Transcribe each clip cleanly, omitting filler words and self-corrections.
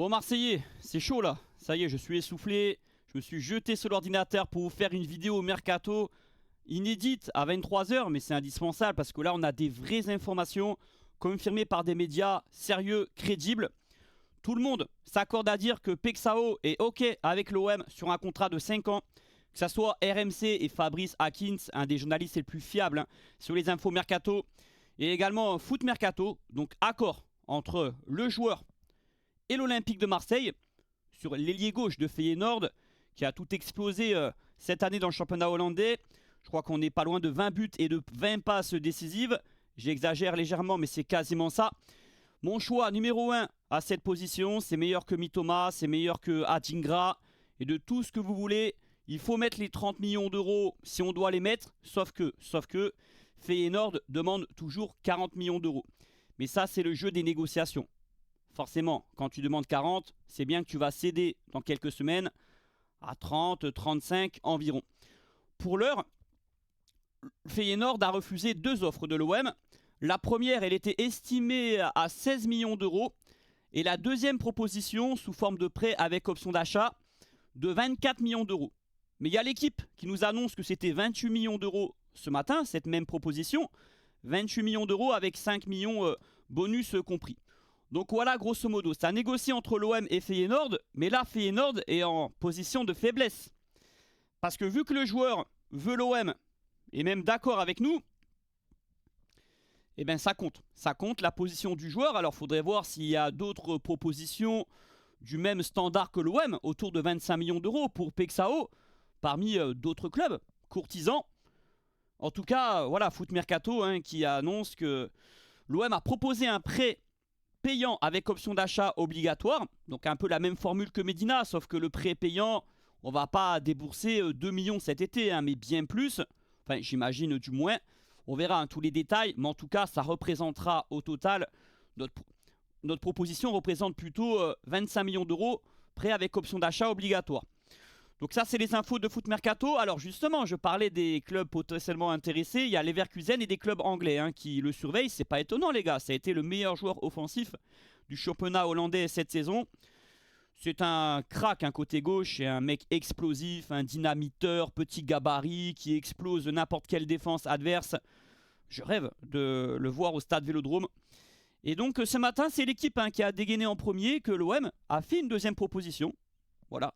Bon Marseillais, c'est chaud là. Ça y est, je suis essoufflé. Je me suis jeté sur l'ordinateur pour vous faire une vidéo mercato inédite à 23 h, mais c'est indispensable parce que là on a des vraies informations confirmées par des médias sérieux, crédibles. Tout le monde s'accorde à dire que Pexao est OK avec l'OM sur un contrat de 5 ans. Que ce soit RMC et Fabrice Hawkins, un des journalistes les plus fiables sur les infos mercato. Et également Foot Mercato, donc accord entre le joueur et l'Olympique de Marseille sur l'ailier gauche de Feyenoord qui a tout explosé cette année dans le championnat hollandais. Je crois qu'on n'est pas loin de 20 buts et de 20 passes décisives. J'exagère légèrement, mais c'est quasiment ça. Mon choix numéro 1 à cette position, c'est meilleur que Mitoma, c'est meilleur que Adingra et de tout ce que vous voulez. Il faut mettre les 30 millions d'euros si on doit les mettre, sauf que Feyenoord demande toujours 40 millions d'euros. Mais ça, c'est le jeu des négociations. Forcément, quand tu demandes 40, c'est bien que tu vas céder dans quelques semaines à 30, 35 environ. Pour l'heure, Feyenoord a refusé 2 offres de l'OM. La première, elle était estimée à 16 millions d'euros. Et la deuxième proposition, sous forme de prêt avec option d'achat, de 24 millions d'euros. Mais il y a l'équipe qui nous annonce que c'était 28 millions d'euros ce matin, cette même proposition. 28 millions d'euros avec 5 millions bonus compris. Donc voilà, grosso modo, ça négocie entre l'OM et Feyenoord. Mais là, Feyenoord est en position de faiblesse. Parce que vu que le joueur veut l'OM, et même d'accord avec nous, eh bien ça compte. Ça compte la position du joueur. Alors il faudrait voir s'il y a d'autres propositions du même standard que l'OM, autour de 25 millions d'euros pour Pexao, parmi d'autres clubs courtisans. En tout cas, voilà, Foot Mercato qui annonce que l'OM a proposé un prêt payant avec option d'achat obligatoire. Donc un peu la même formule que Medina, sauf que le prêt payant, on va pas débourser 2 millions cet été, mais bien plus. Enfin, j'imagine du moins. On verra tous les détails, mais en tout cas, ça représentera au total, notre proposition représente plutôt 25 millions d'euros, prêt avec option d'achat obligatoire. Donc ça, c'est les infos de Foot Mercato. Alors justement, je parlais des clubs potentiellement intéressés. Il y a Leverkusen et des clubs anglais qui le surveillent. C'est pas étonnant, les gars. Ça a été le meilleur joueur offensif du championnat hollandais cette saison. C'est un crack, un côté gauche, et un mec explosif, un dynamiteur, petit gabarit, qui explose n'importe quelle défense adverse. Je rêve de le voir au stade Vélodrome. Et donc ce matin, c'est l'équipe qui a dégainé en premier que l'OM a fait une deuxième proposition. Voilà.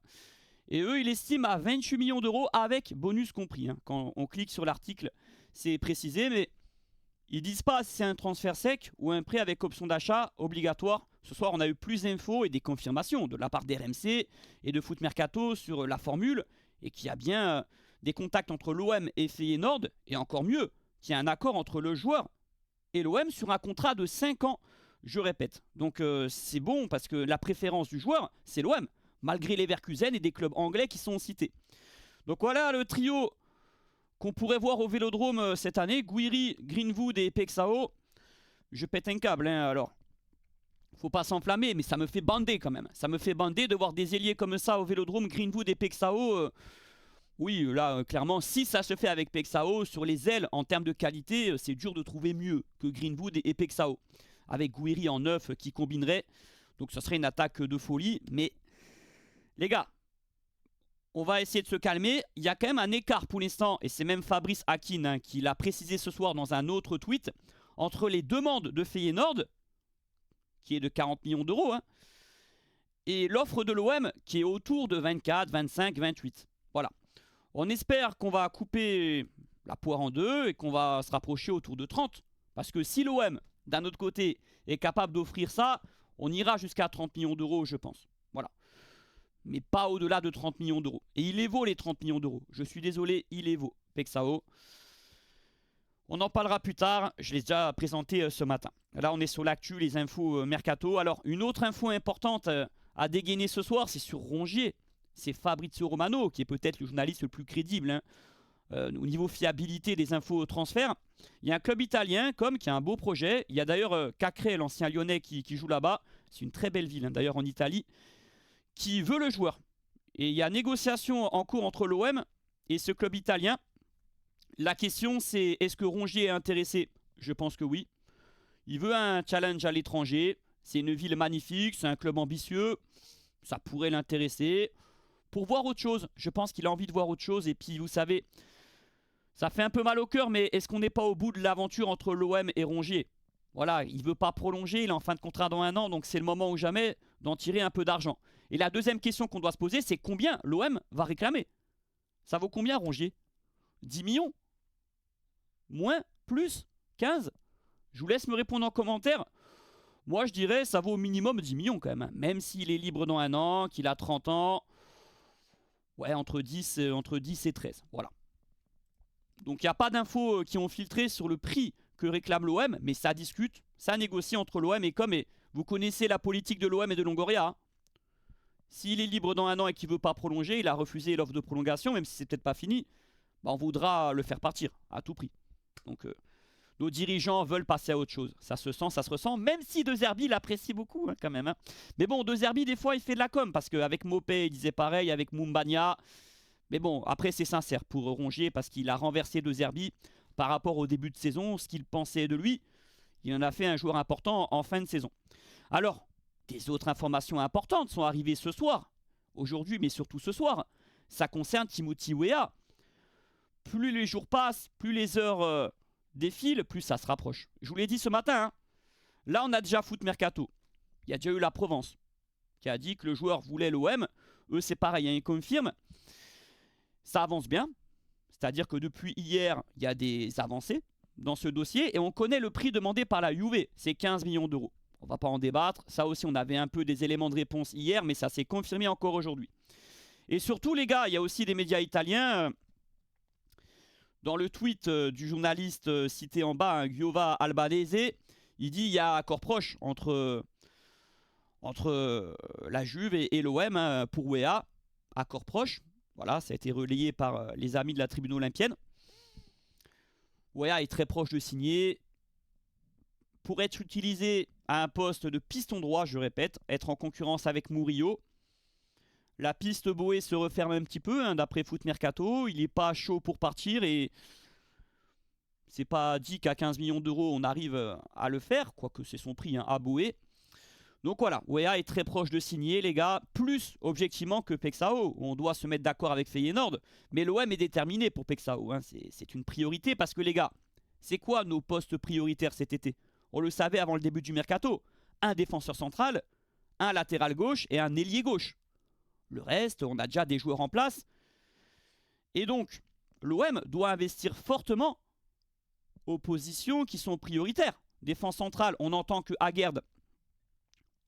Et eux, ils l'estiment à 28 millions d'euros avec bonus compris. Quand on clique sur l'article, c'est précisé, mais ils disent pas si c'est un transfert sec ou un prêt avec option d'achat obligatoire. Ce soir, on a eu plus d'infos et des confirmations de la part d'RMC et de Foot Mercato sur la formule et qu'il y a bien des contacts entre l'OM et Feyenoord, et encore mieux, qu'il y a un accord entre le joueur et l'OM sur un contrat de 5 ans, je répète. Donc c'est bon parce que la préférence du joueur, c'est l'OM, malgré les Leverkusen et des clubs anglais qui sont cités. Donc voilà le trio qu'on pourrait voir au Vélodrome cette année. Guiri, Greenwood et Pexao. Je pète un câble, alors. Faut pas s'enflammer, mais ça me fait bander quand même. Ça me fait bander de voir des ailiers comme ça au Vélodrome, Greenwood et Pexao. Oui, là, clairement, si ça se fait avec Pexao, sur les ailes, en termes de qualité, c'est dur de trouver mieux que Greenwood et Pexao. Avec Guiri en 9 qui combinerait. Donc ça serait une attaque de folie. Mais, les gars, on va essayer de se calmer. Il y a quand même un écart pour l'instant, et c'est même Fabrice Hawkins qui l'a précisé ce soir dans un autre tweet, entre les demandes de Feyenoord, qui est de 40 millions d'euros, et l'offre de l'OM, qui est autour de 24, 25, 28. Voilà. On espère qu'on va couper la poire en deux et qu'on va se rapprocher autour de 30. Parce que si l'OM, d'un autre côté, est capable d'offrir ça, on ira jusqu'à 30 millions d'euros, je pense. Voilà. Mais pas au-delà de 30 millions d'euros. Et il les vaut, les 30 millions d'euros. Je suis désolé, il les vaut. Pexao. On en parlera plus tard. Je l'ai déjà présenté ce matin. Là, on est sur l'actu, les infos mercato. Alors, une autre info importante à dégainer ce soir, c'est sur Rongier. C'est Fabrizio Romano, qui est peut-être le journaliste le plus crédible au niveau fiabilité des infos transferts. Il y a un club italien, qui a un beau projet. Il y a d'ailleurs Cacré, l'ancien lyonnais, qui joue là-bas. C'est une très belle ville, d'ailleurs, en Italie, qui veut le joueur. Et il y a négociation en cours entre l'OM et ce club italien. La question, c'est est-ce que Rongier est intéressé? Je pense que oui. Il veut un challenge à l'étranger. C'est une ville magnifique, c'est un club ambitieux, ça pourrait l'intéresser. Pour voir autre chose, je pense qu'il a envie de voir autre chose. Et puis vous savez, ça fait un peu mal au cœur, mais est-ce qu'on n'est pas au bout de l'aventure entre l'OM et Rongier? Voilà, il ne veut pas prolonger, il est en fin de contrat dans 1 an, donc c'est le moment ou jamais d'en tirer un peu d'argent. Et la deuxième question qu'on doit se poser, c'est combien l'OM va réclamer? Ça vaut combien Rongier? 10 millions? Moins? Plus? 15? Je vous laisse me répondre en commentaire. Moi je dirais ça vaut au minimum 10 millions quand même, hein. Même s'il est libre dans 1 an, qu'il a 30 ans. Ouais, entre 10 et 13, voilà. Donc il n'y a pas d'infos qui ont filtré sur le prix que réclame l'OM, mais ça discute, ça négocie entre l'OM et Com. Et vous connaissez la politique de l'OM et de Longoria, hein. S'il est libre dans 1 an et qu'il ne veut pas prolonger, il a refusé l'offre de prolongation, même si c'est peut-être pas fini, bah on voudra le faire partir à tout prix. Donc nos dirigeants veulent passer à autre chose. Ça se sent, ça se ressent, même si De Zerbi l'apprécie beaucoup, hein, quand même, hein. Mais bon, De Zerbi, des fois, il fait de la com, parce qu'avec Mopé, il disait pareil, avec Moumbagna. Mais bon, après, c'est sincère pour Rongier, parce qu'il a renversé De Zerbi par rapport au début de saison, ce qu'il pensait de lui. Il en a fait un joueur important en fin de saison. Alors, des autres informations importantes sont arrivées ce soir, aujourd'hui, mais surtout ce soir. Ça concerne Timothy Weah. Plus les jours passent, plus les heures défilent, plus ça se rapproche. Je vous l'ai dit ce matin, hein. Là, on a déjà Foot Mercato. Il y a déjà eu la Provence qui a dit que le joueur voulait l'OM. Eux, c'est pareil, hein, ils confirment. Ça avance bien. C'est-à-dire que depuis hier, il y a des avancées dans ce dossier et on connaît le prix demandé par la Juve. C'est 15 millions d'euros. On ne va pas en débattre. Ça aussi, on avait un peu des éléments de réponse hier, mais ça s'est confirmé encore aujourd'hui. Et surtout, les gars, il y a aussi des médias italiens. Dans le tweet du journaliste cité en bas, hein, Giova Albanese, il dit qu'il y a accord proche entre la Juve et l'OM, hein, pour Weah. Accord proche. Voilà, ça a été relayé par les amis de la tribune olympienne. Weah est très proche de signer. Pour être utilisé à un poste de piston droit, je répète, être en concurrence avec Murillo. La piste Boé se referme un petit peu, hein, d'après Foot Mercato. Il n'est pas chaud pour partir et c'est pas dit qu'à 15 millions d'euros on arrive à le faire, quoique c'est son prix, hein, à Boé. Donc voilà, Weah est très proche de signer, les gars, plus objectivement que Pexao. On doit se mettre d'accord avec Feyenoord, mais l'OM est déterminé pour Pexao, hein. C'est une priorité parce que les gars, c'est quoi nos postes prioritaires cet été? On le savait avant le début du Mercato. Un défenseur central, un latéral gauche et un ailier gauche. Le reste, on a déjà des joueurs en place. Et donc, l'OM doit investir fortement aux positions qui sont prioritaires. Défense centrale, on entend que Aguerd,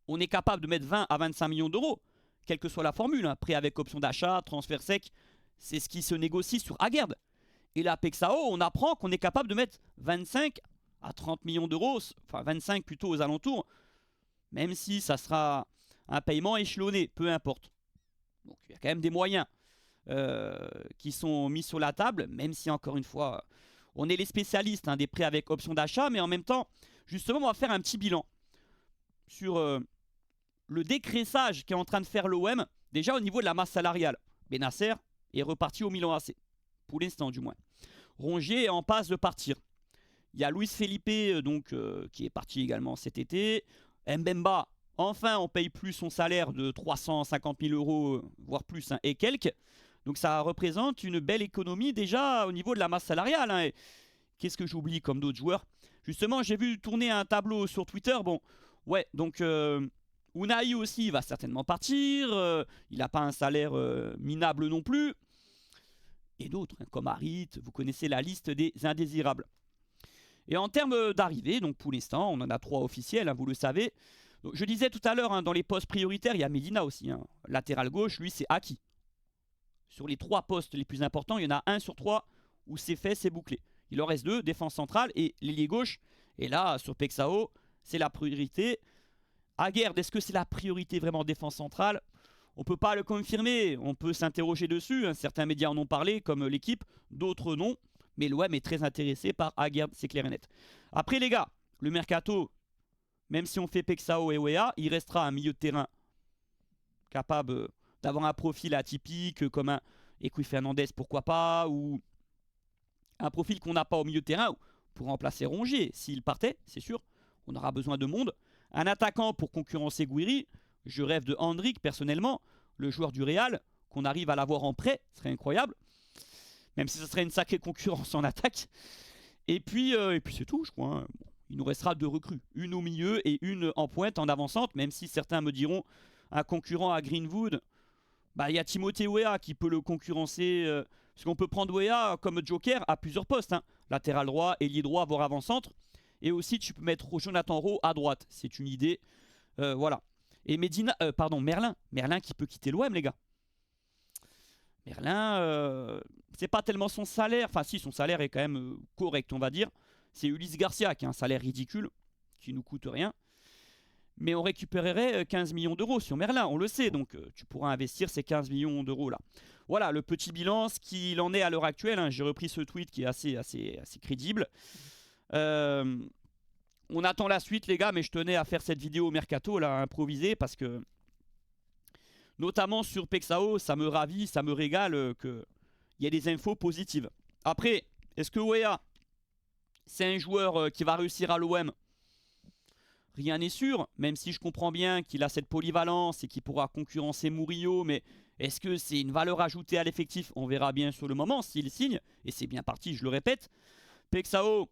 on est capable de mettre 20 à 25 millions d'euros, quelle que soit la formule, hein, prêt avec option d'achat, transfert sec, c'est ce qui se négocie sur Aguerd. Et là, Pexao, on apprend qu'on est capable de mettre 25 à 30 millions d'euros, enfin 25 plutôt aux alentours, même si ça sera un paiement échelonné, peu importe. Donc il y a quand même des moyens qui sont mis sur la table, même si encore une fois, on est les spécialistes, hein, des prêts avec option d'achat, mais en même temps, justement, on va faire un petit bilan sur le décressage qu'est en train de faire l'OM, déjà au niveau de la masse salariale. Benasser est reparti au Milan AC, pour l'instant du moins. Rongier est en passe de partir. Il y a Luis Felipe qui est parti également cet été. Mbemba, enfin on paye plus son salaire de 350 000 euros, voire plus, hein, et quelques. Donc ça représente une belle économie déjà au niveau de la masse salariale, hein. Qu'est-ce que j'oublie comme d'autres joueurs? Justement, j'ai vu tourner un tableau sur Twitter. Bon, ouais, donc Unai aussi va certainement partir. Il n'a pas un salaire minable non plus. Et d'autres, hein, comme Harit, vous connaissez la liste des indésirables. Et en termes d'arrivée, donc pour l'instant, on en a 3 officiels, hein, vous le savez. Donc, je disais tout à l'heure, hein, dans les postes prioritaires, il y a Medina aussi, hein. Latéral gauche, lui, c'est acquis. Sur les 3 postes les plus importants, il y en a 1 sur 3 où c'est fait, c'est bouclé. Il en reste 2, défense centrale et l'ailier gauche. Et là, sur Pexao, c'est la priorité. Aguerd, est-ce que c'est la priorité vraiment défense centrale? On ne peut pas le confirmer, on peut s'interroger dessus, hein. Certains médias en ont parlé, comme l'équipe, d'autres non. Mais l'OM est très intéressé par Aguerd, c'est clair et net. Après les gars, le Mercato, même si on fait Pexao et Weah, il restera un milieu de terrain capable d'avoir un profil atypique comme un Ekwi Fernandez, pourquoi pas, ou un profil qu'on n'a pas au milieu de terrain pour remplacer Rongier. S'il partait, c'est sûr, on aura besoin de monde. Un attaquant pour concurrencer Gouiri. Je rêve de Hendrick personnellement, le joueur du Real, qu'on arrive à l'avoir en prêt, ce serait incroyable. Même si ce serait une sacrée concurrence en attaque. Et puis c'est tout, je crois. Hein. Bon, il nous restera 2 recrues. Une au milieu et une en pointe, en avançante. Même si certains me diront, un concurrent à Greenwood, bah, y a Timothée Weah qui peut le concurrencer. Parce qu'on peut prendre Weah comme joker à plusieurs postes. Hein. Latéral droit, ailier droit, voire avant-centre. Et aussi, tu peux mettre Jonathan Rowe à droite. C'est une idée. Voilà. Et Merlin qui peut quitter l'OM, les gars. Merlin, c'est pas tellement son salaire. Enfin, si, son salaire est quand même correct, on va dire. C'est Ulysse Garcia qui a un salaire ridicule, qui nous coûte rien. Mais on récupérerait 15 millions d'euros sur Merlin, on le sait. Donc, tu pourras investir ces 15 millions d'euros là. Voilà, le petit bilan, ce qu'il en est à l'heure actuelle. Hein. J'ai repris ce tweet qui est assez crédible. On attend la suite, les gars, mais je tenais à faire cette vidéo au mercato, là, improvisée, parce que, notamment sur Pexao, ça me ravit, ça me régale qu'il y ait des infos positives. Après, est-ce que Weah, c'est un joueur qui va réussir à l'OM? Rien n'est sûr, même si je comprends bien qu'il a cette polyvalence et qu'il pourra concurrencer Murillo, mais est-ce que c'est une valeur ajoutée à l'effectif? On verra bien sur le moment s'il signe, et c'est bien parti, je le répète. Pexao,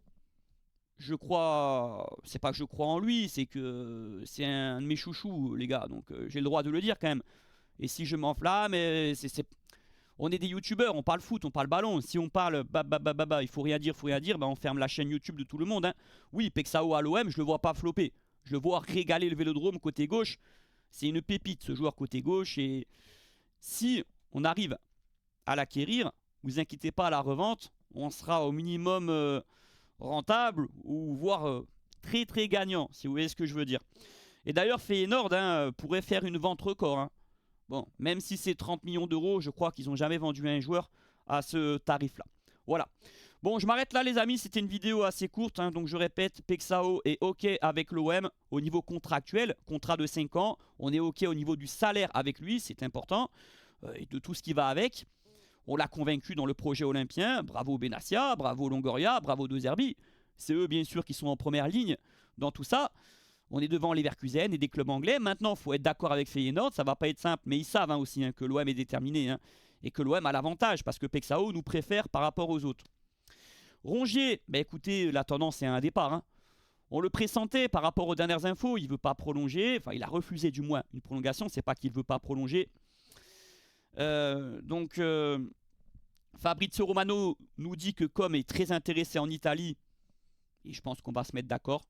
je crois, c'est pas que je crois en lui, c'est que c'est un de mes chouchous, les gars, donc j'ai le droit de le dire quand même. Et si je m'enflamme, on est des youtubeurs, on parle foot, on parle ballon. Si on parle il faut rien dire, bah on ferme la chaîne YouTube de tout le monde. Hein. Oui, Pexao à l'OM, je le vois pas flopper. Je le vois régaler le Vélodrome côté gauche. C'est une pépite ce joueur côté gauche. Et si on arrive à l'acquérir, vous inquiétez pas à la revente, on sera au minimum rentable ou voire très très gagnant, si vous voyez ce que je veux dire. Et d'ailleurs, Feyenoord pourrait faire une vente record. Hein. Bon, même si c'est 30 millions d'euros, je crois qu'ils n'ont jamais vendu un joueur à ce tarif-là. Voilà. Bon, je m'arrête là, les amis. C'était une vidéo assez courte. Hein, donc, je répète, Pexao est OK avec l'OM au niveau contractuel. Contrat de 5 ans. On est OK au niveau du salaire avec lui. C'est important. Et de tout ce qui va avec. On l'a convaincu dans le projet olympien. Bravo Benassia, bravo Longoria, bravo De Zerbi. C'est eux, bien sûr, qui sont en première ligne dans tout ça. On est devant Leverkusen et des clubs anglais. Maintenant, il faut être d'accord avec Feyenoord. Ça ne va pas être simple, mais ils savent aussi que l'OM est déterminé. Hein, et que l'OM a l'avantage parce que Pexao nous préfère par rapport aux autres. Rongier, écoutez, la tendance est à un départ. Hein. On le pressentait par rapport aux dernières infos. Il ne veut pas prolonger. Enfin, il a refusé du moins une prolongation. C'est pas qu'il ne veut pas prolonger. Fabrizio Romano nous dit que Com est très intéressé en Italie. Et je pense qu'on va se mettre d'accord.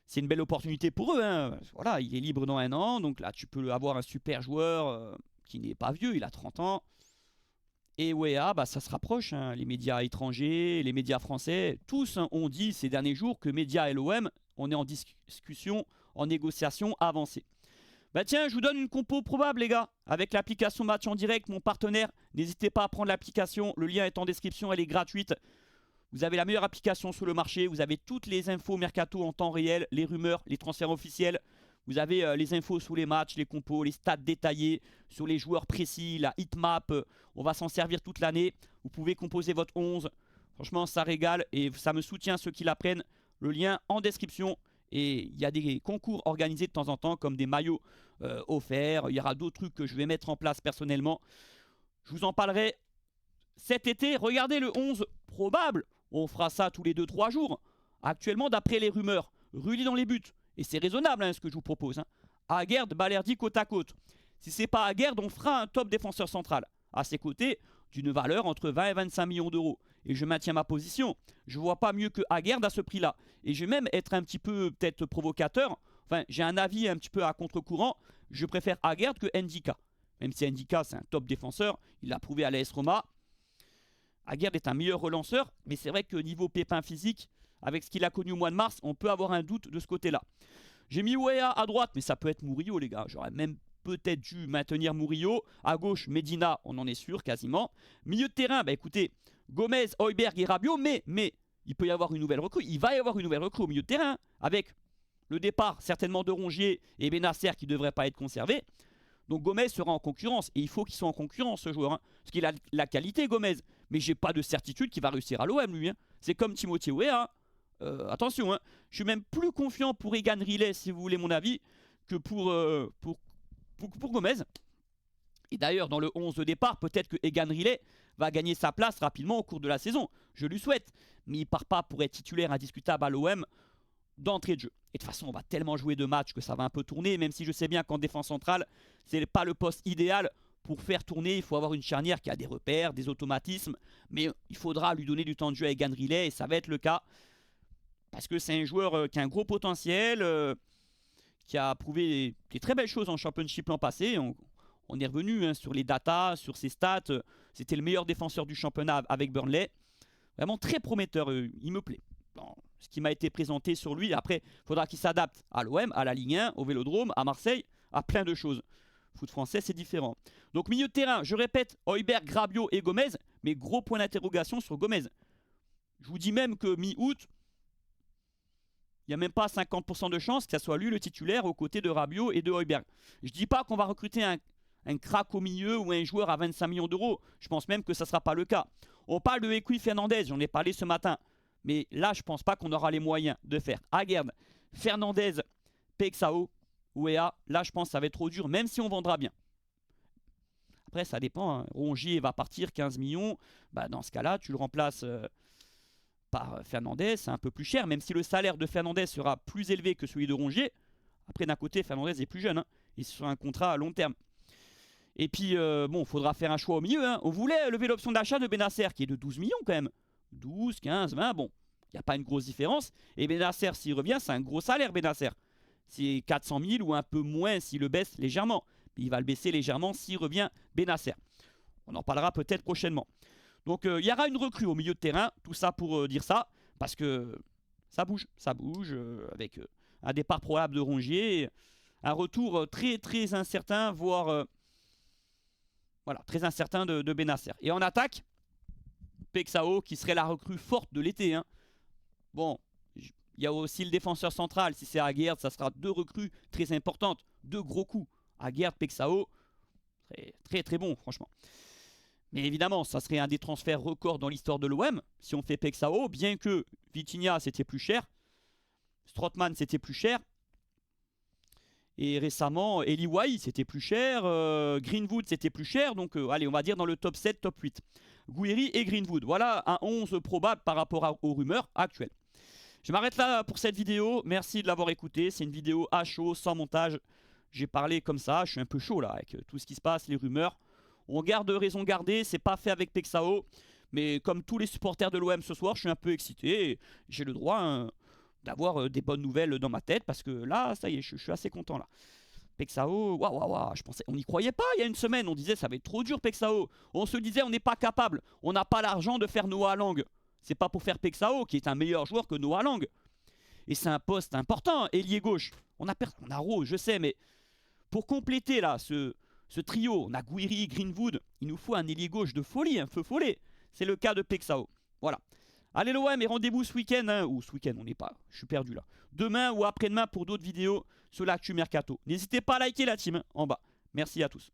C'est une belle opportunité pour eux. Hein. Voilà, il est libre dans 1 an. Donc là, tu peux avoir un super joueur qui n'est pas vieux. Il a 30 ans. Et Weah, ça se rapproche. Hein. Les médias étrangers, les médias français, tous ont dit ces derniers jours que médias et l'OM, on est en discussion, en négociation avancée. Tiens, je vous donne une compo probable, les gars. Avec l'application Match en direct, mon partenaire. N'hésitez pas à prendre l'application. Le lien est en description, elle est gratuite. Vous avez la meilleure application sur le marché. Vous avez toutes les infos mercato en temps réel, les rumeurs, les transferts officiels. Vous avez les infos sur les matchs, les compos, les stats détaillés, sur les joueurs précis, la heatmap. On va s'en servir toute l'année. Vous pouvez composer votre 11. Franchement, ça régale et ça me soutient ceux qui l'apprennent. Le lien en description. Et il y a des concours organisés de temps en temps, comme des maillots offerts. Il y aura d'autres trucs que je vais mettre en place personnellement. Je vous en parlerai cet été. Regardez le 11 probable. On fera ça tous les 2-3 jours. Actuellement, d'après les rumeurs, Rulli dans les buts. Et c'est raisonnable ce que je vous propose. Hein. Aguerd, Balerdi côte à côte. Si c'est pas Aguerd, on fera un top défenseur central. À ses côtés, d'une valeur entre 20 et 25 millions d'euros. Et je maintiens ma position. Je vois pas mieux que Aguerd à ce prix-là. Et je vais même être un petit peu peut-être provocateur. Enfin, j'ai un avis un petit peu à contre-courant. Je préfère Aguerd que Ndika. Même si Ndika, c'est un top défenseur. Il l'a prouvé à l'AS Roma. Aguerd est un meilleur relanceur. Mais c'est vrai que niveau pépin physique, avec ce qu'il a connu au mois de mars, on peut avoir un doute de ce côté-là. J'ai mis Weah à droite, mais ça peut être Murillo, les gars. J'aurais même peut-être dû maintenir Murillo. À gauche, Medina, on en est sûr, quasiment. Milieu de terrain, écoutez, Gomez, Højbjerg et Rabiot, mais il peut y avoir une nouvelle recrue. Il va y avoir une nouvelle recrue au milieu de terrain, avec le départ certainement de Rongier et Benasser qui ne devraient pas être conservés. Donc Gomez sera en concurrence, et il faut qu'il soit en concurrence, ce joueur. Hein, parce qu'il a la qualité, Gomez. Mais j'ai pas de certitude qu'il va réussir à l'OM, lui. Hein. C'est comme Timothée Weah. Attention, hein, je suis même plus confiant pour Egan Riley, si vous voulez mon avis, que pour Gomez. Et d'ailleurs, dans le 11 de départ, peut-être que Egan Riley va gagner sa place rapidement au cours de la saison. Je lui souhaite. Mais il part pas pour être titulaire indiscutable à l'OM d'entrée de jeu. Et de toute façon, on va tellement jouer de matchs que ça va un peu tourner, même si je sais bien qu'en défense centrale, c'est pas le poste idéal pour faire tourner. Il faut avoir une charnière qui a des repères, des automatismes. Mais il faudra lui donner du temps de jeu à Egan Riley et ça va être le cas. Parce que c'est un joueur qui a un gros potentiel, qui a prouvé des très belles choses en Championship l'an passé. On est revenu hein, sur les datas, sur ses stats. C'était le meilleur défenseur du championnat avec Burnley. Vraiment très prometteur, il me plaît. Bon, ce qui m'a été présenté sur lui, après, il faudra qu'il s'adapte à l'OM, à la Ligue 1, au Vélodrome, à Marseille, à plein de choses. Foot français, c'est différent. Donc milieu de terrain, je répète, Højbjerg, Rabiot et Gomez, mais gros point d'interrogation sur Gomez. Je vous dis même que mi-août, il n'y a même pas 50% de chance que ce soit lui le titulaire aux côtés de Rabiot et de Højbjerg. Je ne dis pas qu'on va recruter un crack au milieu ou un joueur à 25 millions d'euros. Je pense même que ça ne sera pas le cas. On parle de Equi Fernandez, j'en ai parlé ce matin. Mais là, je ne pense pas qu'on aura les moyens de faire Aguerd, Fernandez, Pexao, Ouéa. Là, je pense que ça va être trop dur, même si on vendra bien. Après, ça dépend. Hein. Rongier va partir 15 millions. Bah, dans ce cas-là, tu le remplaces par Fernandez. C'est un peu plus cher, même si le salaire de Fernandez sera plus élevé que celui de Rongier. Après, d'un côté, Fernandez est plus jeune. Hein. Il est sur un contrat à long terme. Et puis, bon, il faudra faire un choix au milieu. Hein. On voulait lever l'option d'achat de Benasser, qui est de 12 millions quand même. 12, 15, 20, bon. Il n'y a pas une grosse différence. Et Benasser, s'il revient, c'est un gros salaire, Benasser. C'est 400 000 ou un peu moins s'il le baisse légèrement. Il va le baisser légèrement s'il revient, Benasser. On en parlera peut-être prochainement. Donc, il y aura une recrue au milieu de terrain. Tout ça pour dire ça. Parce que ça bouge. Ça bouge avec un départ probable de Rongier. Un retour très, très incertain, voire... Voilà, très incertain de Benasser. Et en attaque, Pexao qui serait la recrue forte de l'été. Hein. Bon, il y a aussi le défenseur central. Si c'est Aguerd, ça sera deux recrues très importantes. Deux gros coups. Aguerd, Pexao, très, très très bon franchement. Mais évidemment, ça serait un des transferts records dans l'histoire de l'OM. Si on fait Pexao, bien que Vitinha c'était plus cher. Strootman c'était plus cher. Et récemment, Eli Wahi, c'était plus cher. Greenwood, c'était plus cher. Donc, allez, on va dire dans le top 7, top 8. Gouiri et Greenwood. Voilà un 11 probable par rapport aux rumeurs actuelles. Je m'arrête là pour cette vidéo. Merci de l'avoir écouté. C'est une vidéo à chaud, sans montage. J'ai parlé comme ça. Je suis un peu chaud là avec tout ce qui se passe, les rumeurs. On garde raison gardée. C'est pas fait avec Pexao. Mais comme tous les supporters de l'OM ce soir, je suis un peu excité. J'ai le droit... d'avoir des bonnes nouvelles dans ma tête parce que là, ça y est, je suis assez content là. Pexao, waouh, je pensais, on n'y croyait pas il y a une semaine, on disait ça va être trop dur Pexao. On se disait on n'est pas capable, on n'a pas l'argent de faire Noah Lang. C'est pas pour faire Pexao qui est un meilleur joueur que Noah Lang. Et c'est un poste important, ailier gauche. On a Rose, je sais, mais pour compléter là ce trio, on a Gouiri, Greenwood, il nous faut un ailier gauche de folie, un feu follet. C'est le cas de Pexao. Voilà. Allez l'OM et rendez-vous ce week-end, hein, ou ce week-end, on n'est pas, je suis perdu là. Demain ou après-demain pour d'autres vidéos sur l'actu Mercato. N'hésitez pas à liker la team hein, en bas. Merci à tous.